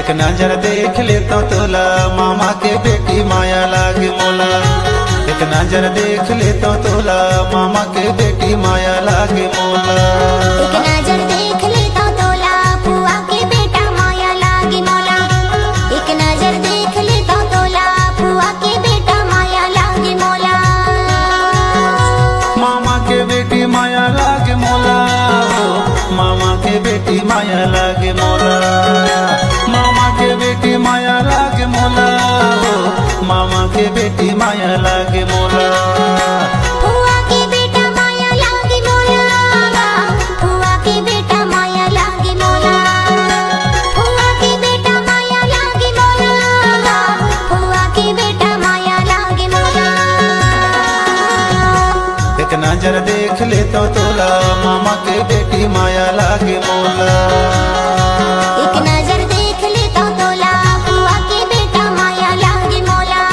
एक नजर देख ले तो तोला मामा के बेटी माया लागे मोला। एक नजर देख ले तो तोला मामा के बेटी माया लागे मोला। एक नजर देख ले तो तोला फुआ के बेटा माया लागे मोला। एक नजर देख ले तो तोला फुआ के बेटा माया लागे मोला। मामा के बेटी माया लागे मोला, मामा के बेटी माया लागे मोला। मामा के बेटी माया लागे मोला, मामा के बेटी माया लागे मोला। फुआ के बेटा माया लागे मोला। फुआ के बेटा माया लागे मोला। फुआ के बेटा माया लागे मोला। फुआ के बेटा माया लागे मोला। एक नजर देख ले तो तोला मामा के बेटी माया लागे मोला। एक नजर देख ले तो तोला फुआ के बेटा माया लागे मोला।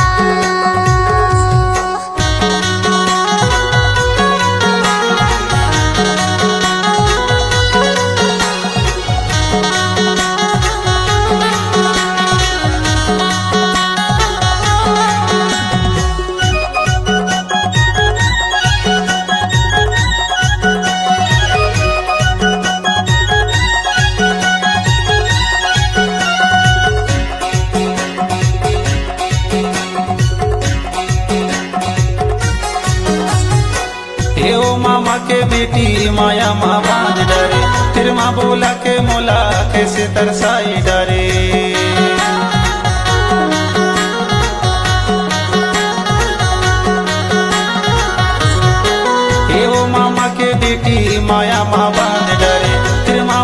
हे ओ मामा के बेटी माया माँ बांध डरे, फिर माँ बोला के मोला कैसे तरसाई डरे।